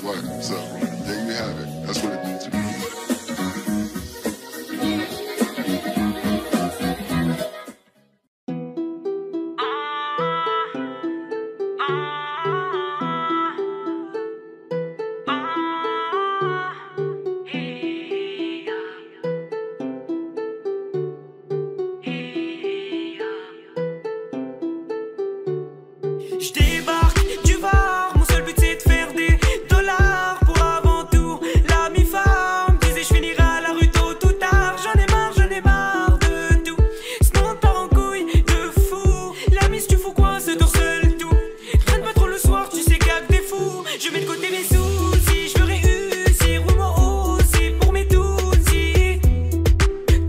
wife. So there you have it. That's what it means to me. Je débarque du Var, mon seul but c'est de faire des dollars. Pour avant tout, la mi-femme disait je finirai à la rue tôt ou tard. J'en ai marre de tout. Ce monde part en couille de fou. La mise tu fous quoi, se dort seul tout. Traîne pas trop le soir, tu sais qu'à des fous. Je mets de côté mes soucis, je veux réussir. Oui moi aussi pour mes tootsie.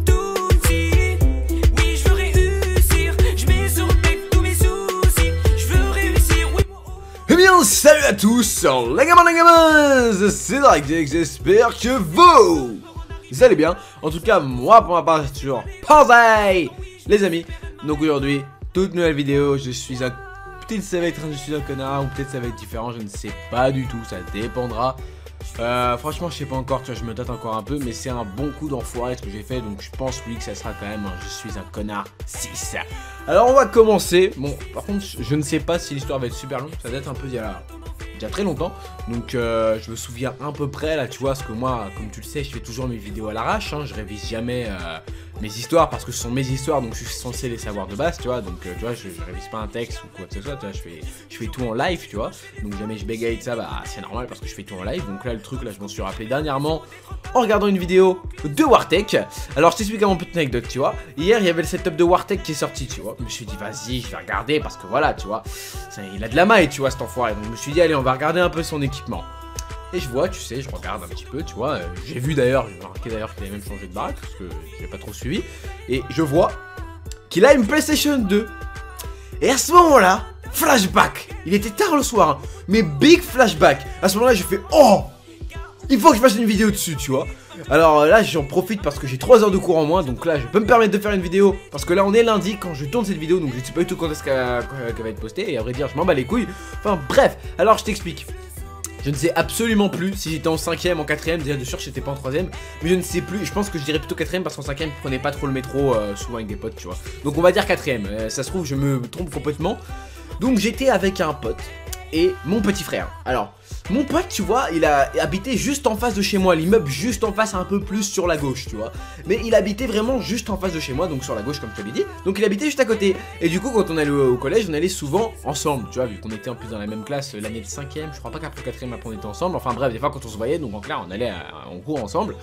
Tootsie. Oui je veux réussir, je mets sur le bec tous mes soucis. Je veux réussir, oui moi aussi. Eh bien, salut à tous, les gamins, c'est DrakeDex, j'espère que vous allez bien. En tout cas, moi pour ma part, c'est toujours pareil, les amis. Donc aujourd'hui, toute nouvelle vidéo, je suis un... Peut-être ça va être je suis un connard, ou peut-être ça va être différent, je ne sais pas du tout, ça dépendra. Franchement je sais pas encore, tu vois, je me tâte encore un peu, mais c'est un bon coup d'enfoiré ce que j'ai fait, donc je pense oui que ça sera quand même un je suis un connard 6. Alors on va commencer. Bon par contre je ne sais pas si l'histoire va être super longue, ça va être un peu il y a très longtemps, donc je me souviens à peu près là, tu vois, parce que moi comme tu le sais je fais toujours mes vidéos à l'arrache, hein, je révise jamais mes histoires parce que ce sont mes histoires, donc je suis censé les savoir de base, tu vois, donc tu vois je révise pas un texte ou quoi que ce soit, tu vois, je fais tout en live, tu vois, donc jamais je bégaye de ça, bah c'est normal parce que je fais tout en live. Donc là le truc là je m'en suis rappelé dernièrement en regardant une vidéo de Wartech. Alors je t'explique un peu de anecdote, tu vois, hier il y avait le setup de Wartech qui est sorti, tu vois, je me suis dit vas-y je vais regarder parce que voilà, tu vois, il a de la maille, tu vois, cet enfoiré, donc je me suis dit allez on va regarder un peu son équipement. Et je vois, tu sais, je regarde un petit peu, tu vois, j'ai vu d'ailleurs, j'ai remarqué d'ailleurs qu'il avait même changé de baraque, parce que j'ai pas trop suivi, et je vois qu'il a une PlayStation 2. Et à ce moment-là, flashback, il était tard le soir, hein, mais big flashback. À ce moment-là, je fais, oh, il faut que je fasse une vidéo dessus, tu vois. Alors là, j'en profite parce que j'ai 3 heures de cours en moins, donc là, je peux me permettre de faire une vidéo, parce que là, on est lundi quand je tourne cette vidéo, donc je sais pas du tout quand est-ce qu'elle va être postée, et à vrai dire, je m'en bats les couilles. Enfin, bref, alors je t'explique. Je ne sais absolument plus si j'étais en 5ème, en 4ème, déjà de sûr que j'étais pas en 3ème, mais je ne sais plus, je pense que je dirais plutôt 4ème parce qu'en 5ème je prenais pas trop le métro souvent avec des potes, tu vois. Donc on va dire 4ème, ça se trouve je me trompe complètement. Donc j'étais avec un pote et mon petit frère. Alors, mon pote, tu vois, il a habité juste en face de chez moi, l'immeuble juste en face, un peu plus sur la gauche, tu vois. Mais il habitait vraiment juste en face de chez moi, donc sur la gauche comme je te l'ai dit. Donc il habitait juste à côté. Et du coup, quand on allait au collège, on allait souvent ensemble, tu vois, vu qu'on était en plus dans la même classe l'année de 5ème, je crois pas qu'après 4ème après on était ensemble. Enfin bref, des fois quand on se voyait, donc en clair, on allait en cours ensemble.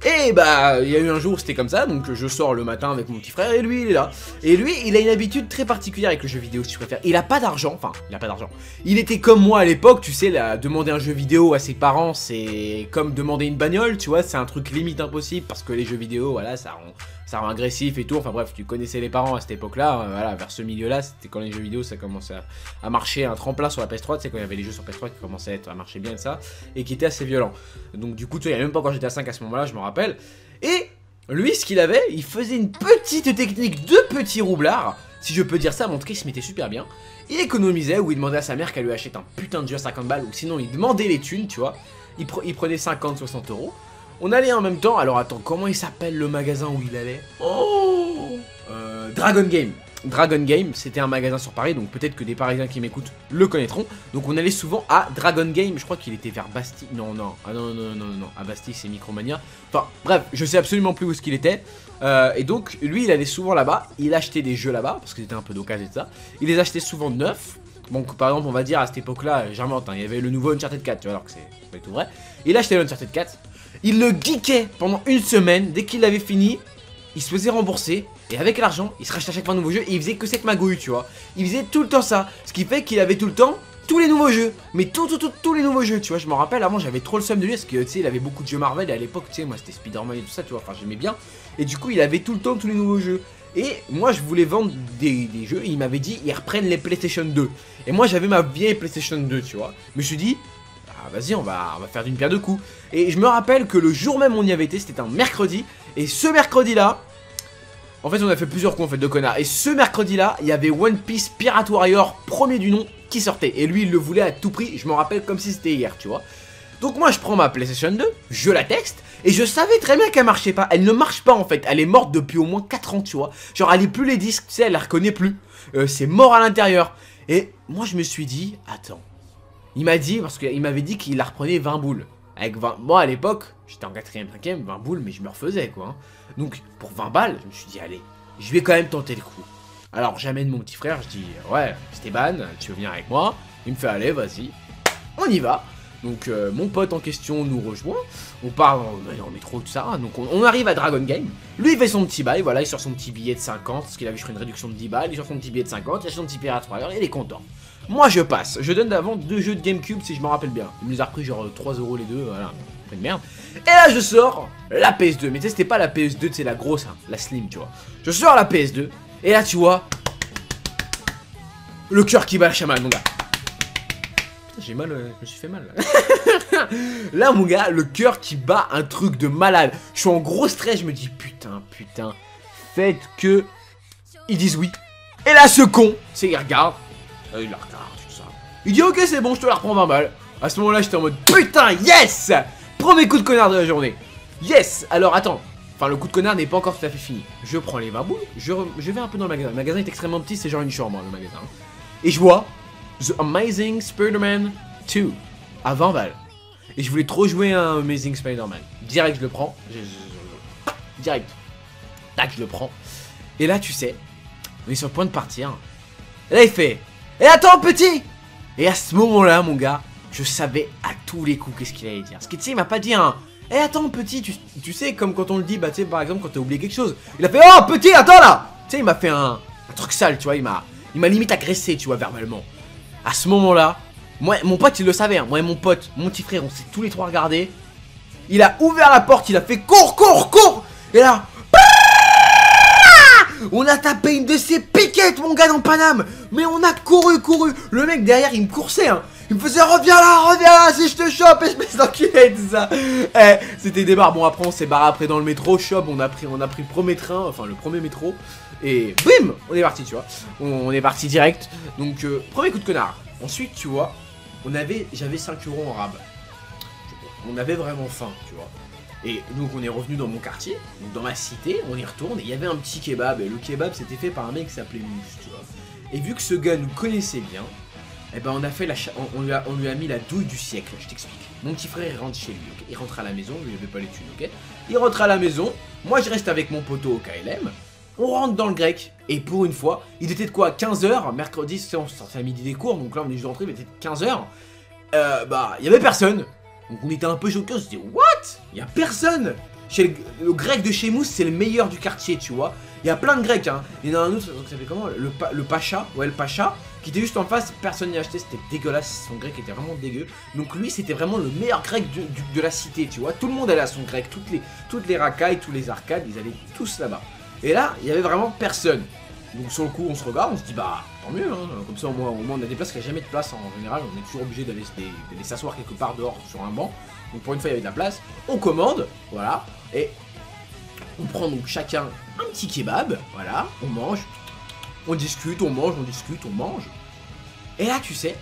Et bah, il y a eu un jour où c'était comme ça, donc je sors le matin avec mon petit frère et lui il est là. Et lui, il a une habitude très particulière avec le jeu vidéo si tu préfères. Il a pas d'argent, enfin, il a pas d'argent. Il était comme moi à l'époque, tu sais, là, demander un jeu vidéo à ses parents, c'est comme demander une bagnole, tu vois, c'est un truc limite impossible parce que les jeux vidéo, voilà, ça rend agressif et tout. Enfin bref, tu connaissais les parents à cette époque-là, voilà, vers ce milieu-là, c'était quand les jeux vidéo ça commençait à marcher, un tremplin sur la PS3, tu sais, quand il y avait les jeux sur PS3 qui commençaient à marcher bien et ça, et qui étaient assez violents. Donc du coup, tu vois, il y a même pas quand j'étais à 5 à ce moment-là, je me rappelle. Et lui, ce qu'il avait, il faisait une petite technique de petit roublard, si je peux dire ça, mais en tout cas, il se mettait super bien. Il économisait, ou il demandait à sa mère qu'elle lui achète un putain de jeu à 50 balles, ou sinon il demandait les thunes, tu vois. Il prenait 50-60 euros. On allait en même temps, alors attends, comment il s'appelle le magasin où il allait? Oh, Dragon Game. Dragon Game, c'était un magasin sur Paris, donc peut-être que des Parisiens qui m'écoutent le connaîtront. Donc on allait souvent à Dragon Game, je crois qu'il était vers Bastille. Non, à Bastille c'est Micromania. Enfin bref, je sais absolument plus où est-ce qu'il était. Et donc lui il allait souvent là-bas, il achetait des jeux là-bas, parce que c'était un peu d'occasion et tout ça. Il les achetait souvent neufs. Donc par exemple on va dire à cette époque-là, j'invente, hein, il y avait le nouveau Uncharted 4, tu vois, alors que c'est pas du tout vrai. Il achetait l'Uncharted 4, il le geekait pendant une semaine, dès qu'il l'avait fini, il se faisait rembourser. Et avec l'argent, il se rachetait à chaque fois un nouveau jeu et il faisait que cette magouille, tu vois. Il faisait tout le temps ça. Ce qui fait qu'il avait tout le temps tous les nouveaux jeux. Mais tous les nouveaux jeux, tu vois. Je me rappelle, avant, j'avais trop le seum de lui parce que, tu sais, il avait beaucoup de jeux Marvel. Et à l'époque, tu sais, moi, c'était Spider-Man et tout ça, tu vois. Enfin, j'aimais bien. Et du coup, il avait tout le temps tous les nouveaux jeux. Et moi, je voulais vendre des jeux. Et il m'avait dit, ils reprennent les PlayStation 2. Et moi, j'avais ma vieille PlayStation 2, tu vois. Je me suis dit, ah, vas-y, on va faire d'une pierre deux coups. Et je me rappelle que le jour même où on y avait été, c'était un mercredi. Et ce mercredi-là, en fait, on a fait plusieurs coups en fait de connards. Et ce mercredi-là, il y avait One Piece Pirate Warrior, premier du nom, qui sortait. Et lui, il le voulait à tout prix. Je m'en rappelle comme si c'était hier, tu vois. Donc moi je prends ma PlayStation 2, je la teste, et je savais très bien qu'elle marchait pas. Elle ne marche pas en fait, elle est morte depuis au moins 4 ans, tu vois. Genre elle lit plus les disques, tu sais, elle la reconnaît plus. C'est mort à l'intérieur. Et moi je me suis dit, attends. Il m'a dit, parce qu'il m'avait dit qu'il la reprenait 20 boules. Avec 20... Moi à l'époque, j'étais en 4ème, 5ème, 20 boules, mais je me refaisais quoi. Hein. Donc pour 20 balles, je me suis dit, allez, je vais quand même tenter le coup. Alors j'amène mon petit frère, je dis, ouais, Stéban, tu veux venir avec moi? Il me fait, allez, vas-y, on y va. Donc mon pote en question nous rejoint, on part dans le métro, tout ça, donc on arrive à Dragon Game. Lui il fait son petit bail, voilà, il sort son petit billet de 50, parce qu'il avait fait une réduction de 10 balles, il sort son petit billet de 50, il achète son petit Pirate 3 heures, il est content. Moi je passe, je donne d'avant 2 jeux de Gamecube si je me rappelle bien. Il nous a repris genre 3 € les deux, voilà, une merde. Et là je sors la PS2, mais tu sais c'était pas la PS2, c'est la grosse, hein, la slim tu vois. Je sors la PS2, et là tu vois, le cœur qui bat la chamade mon gars. J'ai mal, je me suis fait mal là. Là mon gars, le cœur qui bat un truc de malade. Je suis en gros stress, je me dis putain, faites que ils disent oui. Et là ce con, c'est il regarde, il la regarde, tout ça. Il dit ok c'est bon, je te la reprends 20 balles. À ce moment là j'étais en mode putain yes. Premier coup de connard de la journée. Yes. Alors attends, enfin le coup de connard n'est pas encore tout à fait fini. Je prends les 20 boules, je vais un peu dans le magasin. Le magasin est extrêmement petit, c'est genre une chambre le magasin. Et je vois The Amazing Spider-Man 2 à 20 balles. Et je voulais trop jouer à un Amazing Spider-Man. Direct je le prends. Direct. Tac je le prends. Et là tu sais, on est sur le point de partir. Et là il fait, et attends petit. Et à ce moment là mon gars, je savais à tous les coups qu'est-ce qu'il allait dire. Parce que tu sais il m'a pas dit un, et attends petit, tu sais comme quand on le dit, bah tu sais par exemple quand t'as oublié quelque chose. Il a fait, oh petit attends là. Tu sais il m'a fait un truc sale tu vois, il m'a limite agressé tu vois verbalement. À ce moment-là, moi, mon pote, il le savait, hein. Moi et mon pote, mon petit frère, on s'est tous les trois regardés. Il a ouvert la porte, il a fait cours. Et là, on a tapé une de ses piquettes, mon gars, dans Paname. Mais on a couru. Le mec derrière, il me coursait, hein. Il me faisait reviens là, si je te chope, espèce d'enculé, tout ça. Eh, c'était des barres. Bon, après, on s'est barré après dans le métro. Shop, on a pris le premier train, enfin le premier métro. Et bim, on est parti, tu vois. On est parti direct. Donc, premier coup de connard. Ensuite, tu vois, j'avais 5 € en rab. On avait vraiment faim, tu vois. Et donc, on est revenu dans mon quartier, donc dans ma cité. On y retourne et il y avait un petit kebab. Et le kebab, c'était fait par un mec qui s'appelait Mousse, tu vois. Et vu que ce gars nous connaissait bien, eh ben, on lui a mis la douille du siècle. Je t'explique. Mon petit frère, il rentre chez lui, ok. Il rentre à la maison, je lui avais pas les thunes, ok. Il rentre à la maison. Moi, je reste avec mon poteau au KLM. On rentre dans le grec, et pour une fois, il était de quoi 15 h, mercredi, on sortait à midi des cours, donc là on est juste rentré, il était de 15 h. Bah, il y avait personne. Donc on était un peu choqués, on se dit, what? Il y a personne. Chez le grec de chez Mousse, c'est le meilleur du quartier, tu vois. Il y a plein de grecs, hein. Il y en a un autre, ça s'appelait comment? Le Pacha, ouais, le Pacha, qui était juste en face, personne n'y achetait, c'était dégueulasse, son grec était vraiment dégueu. Donc lui, c'était vraiment le meilleur grec de la cité, tu vois. Tout le monde allait à son grec, toutes les racailles, tous les arcades, ils allaient tous là-bas. Et là, il y avait vraiment personne. Donc sur le coup, on se regarde, on se dit bah tant mieux, hein. Comme ça au moins on a des places qu'il n'y a jamais de place en général. On est toujours obligé d'aller s'asseoir quelque part dehors sur un banc. Donc pour une fois, il y avait de la place. On commande, voilà, et on prend donc chacun un petit kebab, voilà, on mange, on discute, on mange. Et là, tu sais,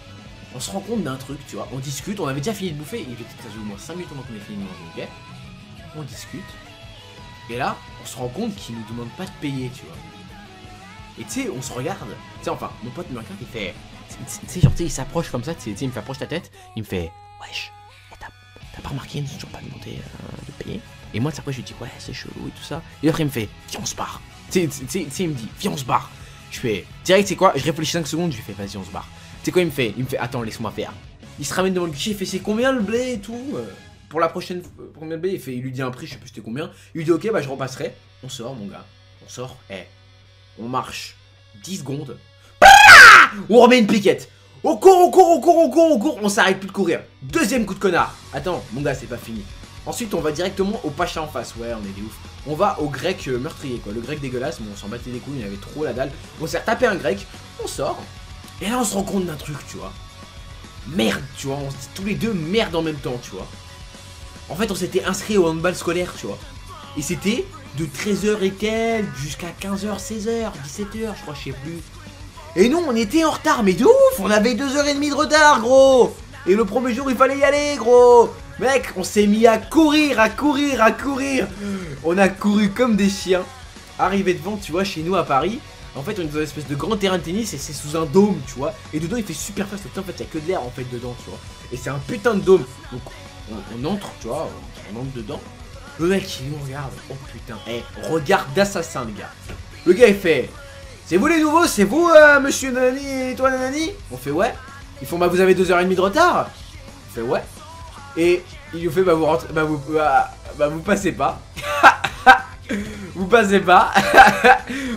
on se rend compte d'un truc, tu vois. On discute, on avait déjà fini de bouffer. Il était quasi au moins 5 minutes avant qu'on ait fini de manger, ok. On discute. Et là, on se rend compte qu'il nous demande pas de payer, tu vois. Et tu sais, on se regarde. Tu sais, enfin, mon pote me regarde, il fait. Tu sais, genre, il s'approche comme ça, tu sais, il me fait approche ta tête. Il me fait, wesh, t'as pas remarqué, ils nous ont toujours pas demandé de payer. Et moi, après, je lui dis, ouais, c'est chelou et tout ça. Et après, il me fait, viens, on se barre. Tu sais, il me dit, viens, on se barre. Je fais, direct, c'est quoi? Je réfléchis 5 secondes, je lui fais, vas-y, on se barre. Tu sais quoi, il me fait, attends, laisse-moi faire. Il se ramène devant le guichet, il fait, c'est combien le blé et tout? Pour la prochaine blé, il lui dit un prix, je sais plus c'était combien. Il lui dit ok, bah je repasserai. On sort, mon gars. On sort, on marche 10 secondes. On remet une piquette. On court, on s'arrête plus de courir. Deuxième coup de connard. Attends, mon gars, c'est pas fini. Ensuite, on va directement au Pacha en face. Ouais, on est des ouf. On va au grec meurtrier, quoi. Le grec dégueulasse, mais on s'en battait les couilles, il y avait trop la dalle. On s'est retapé un grec, on sort. Et là, on se rend compte d'un truc, tu vois. Merde, tu vois. On se dit tous les deux merde en même temps, tu vois. En fait, on s'était inscrit au handball scolaire, tu vois. Et c'était de 13h et quelques jusqu'à 15h, 16h, 17h, je crois, je sais plus. Et nous, on était en retard, mais de ouf. On avait 2h30 de retard, gros. Et le premier jour, il fallait y aller, gros. Mec, on s'est mis à courir, à courir, à courir. On a couru comme des chiens. Arrivé devant, tu vois, chez nous à Paris. En fait, on est dans une espèce de grand terrain de tennis et c'est sous un dôme, tu vois. Et dedans, il fait super froid. En fait, il y a que de l'air en fait dedans, tu vois. Et c'est un putain de dôme. Donc, on entre, tu vois, on entre dedans. Le mec, il nous regarde. Oh putain. Eh, regard d'assassin, les gars. Le gars, il fait: c'est vous les nouveaux? C'est vous, monsieur Nanani et toi, Nanani? On fait ouais. Ils font: bah, vous avez 2h30 de retard? On fait ouais. Et il nous fait: bah, vous rentrez. Bah, vous passez pas. Vous passez pas.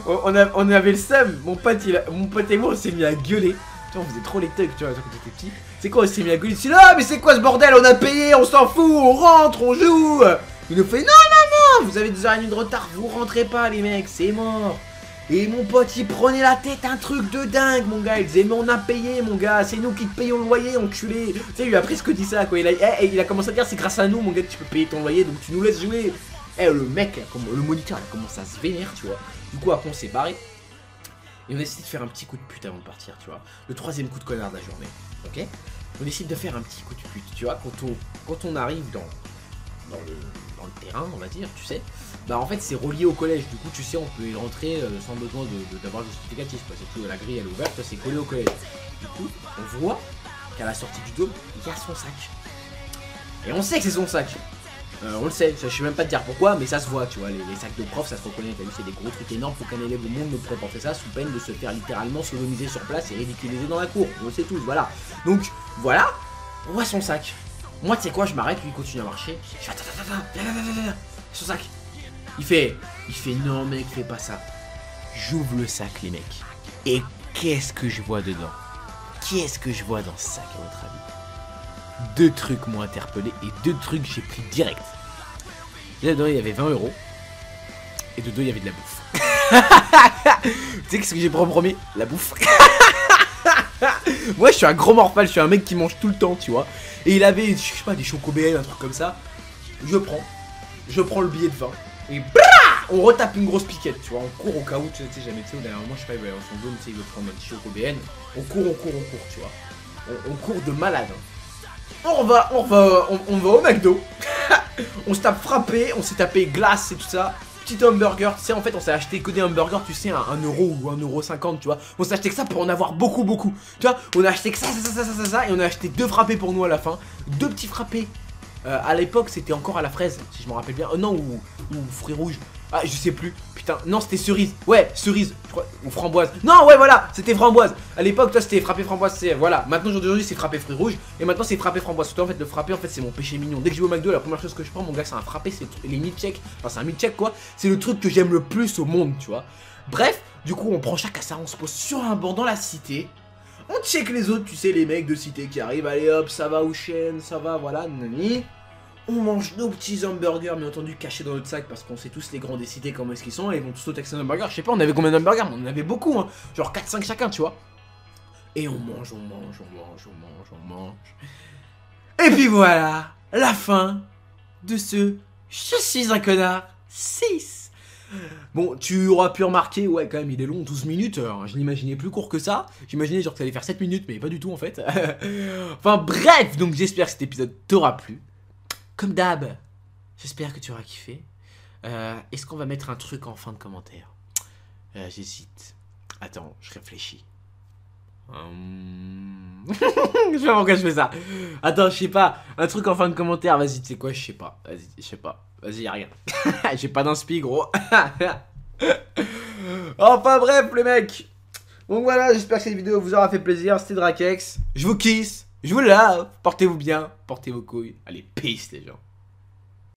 on avait le seum. Mon pote et moi, on s'est mis à gueuler. Tu vois, on faisait trop les thugs, tu vois, quand on était petit. C'est quoi, on s'est mis à gueuler? Il dit: là, mais c'est quoi ce bordel? On a payé, on s'en fout, on rentre, on joue. Il nous fait: non, vous avez 2h30 de retard, vous rentrez pas, les mecs, c'est mort. Et mon pote, il prenait la tête, un truc de dingue, mon gars. Il disait: mais on a payé, mon gars, c'est nous qui te payons le loyer, enculé. Tu sais, il lui a presque dit ça, quoi. Il a commencé à dire: c'est grâce à nous, mon gars, que tu peux payer ton loyer, donc tu nous laisses jouer. Eh, le mec, le moniteur, il a commencé à se vénère, tu vois. Du coup, après, on s'est barré. Et on a décidé de faire un petit coup de pute avant de partir, tu vois. Le 3e coup de connard de la journée, ok. On décide de faire un petit coup de pute, tu vois. Quand on arrive dans le terrain, on va dire, tu sais. Bah, en fait, c'est relié au collège. Du coup, tu sais, on peut y rentrer sans besoin d'avoir le justificatif. C'est tout, la grille, elle est ouverte, c'est collé au collège. Du coup, on voit qu'à la sortie du dôme, il y a son sac. Et on sait que c'est son sac. On le sait, je sais même pas te dire pourquoi, mais ça se voit, tu vois, les sacs de prof, ça se reconnaît, t'as vu, c'est des gros trucs énormes pour qu'un élève au monde ne pourrait porter ça sous peine de se faire littéralement sodomiser sur place et ridiculiser dans la cour, on le sait tous, voilà. Donc, voilà, on voit son sac. Moi, tu sais quoi, je m'arrête, lui il continue à marcher, je fais: attends, son sac. Il fait: non mec, fais pas ça. J'ouvre le sac, les mecs, et qu'est-ce que je vois dedans? Qu'est-ce que je vois dans ce sac, à votre avis? 2 trucs m'ont interpellé et 2 trucs j'ai pris direct. Là-dedans il y avait 20 €. Et dedans il y avait de la bouffe. Tu sais qu'est-ce que j'ai pris en premier? La bouffe. Moi je suis un gros morphal, je suis un mec qui mange tout le temps, tu vois. Et il avait, je sais pas, des chocobés, un truc comme ça. Je prends le billet de 20. Et on retape une grosse piquette, tu vois. On court au cas où, tu sais jamais, tu sais, derrière moi, je sais pas, il va y avoir son zone, tu sais, il veut prendre un petit chocobé. On court, tu vois. On court de malade. On va au McDo. On se tape frappé, on s'est tapé glace et tout ça. Petit hamburger, tu sais, en fait, on s'est acheté que des hamburgers, tu sais, 1 € ou 1,50 €, tu vois. On s'est acheté que ça pour en avoir beaucoup. Tu vois, on a acheté que ça, et on a acheté 2 frappés pour nous à la fin. 2 petits frappés. À l'époque, c'était encore à la fraise, si je me rappelle bien. Non, ou fruits rouges. Ah, je sais plus. Putain, non, c'était cerise. Ouais, cerise, je crois. Ou framboise. Non, ouais, voilà, c'était framboise. À l'époque, toi, c'était frappé framboise. C'est voilà. Maintenant, aujourd'hui, c'est frappé fruits rouges. Et maintenant, c'est frappé framboise. Surtout, en fait, le frappé, en fait, c'est mon péché mignon. Dès que je vais au McDo, la première chose que je prends, mon gars, c'est un frappé. C'est les milkshakes. Enfin, c'est un milkshake, quoi. C'est le truc que j'aime le plus au monde, tu vois. Bref, du coup, on prend chacun ça. On se pose sur un banc dans la cité. On check les autres, tu sais, les mecs de cité qui arrivent. Allez, hop, ça va, Ouchen, ça va, voilà, nani. On mange nos petits hamburgers, bien entendu, cachés dans notre sac parce qu'on sait tous les grands des cités comment est-ce qu'ils sont. Et ils vont tous au taxi un hamburger. Je sais pas, on avait combien d'hamburgers, mais on en avait beaucoup, hein. Genre 4-5 chacun, tu vois. Et on mange. Et puis voilà, la fin de ce Je suis un connard 6. Bon, tu auras pu remarquer, ouais, quand même, il est long, 12 minutes. Je l'imaginais plus court que ça. J'imaginais genre que ça allait faire 7 minutes, mais pas du tout en fait. Enfin bref, donc j'espère que cet épisode t'aura plu. Comme d'hab, j'espère que tu auras kiffé. Est-ce qu'on va mettre un truc en fin de commentaire? J'hésite. Attends, je réfléchis. Je sais pas pourquoi je fais ça. Attends, je sais pas. Un truc en fin de commentaire, vas-y, tu sais quoi, je sais pas. Vas-y, je sais pas. Vas-y, y'a rien. J'ai pas d'inspi, gros. Enfin bref, les mecs. Donc voilà, j'espère que cette vidéo vous aura fait plaisir. C'était Drakex. Je vous kiss. Je vous lave. Portez-vous bien. Portez vos couilles. Allez, peace les gens.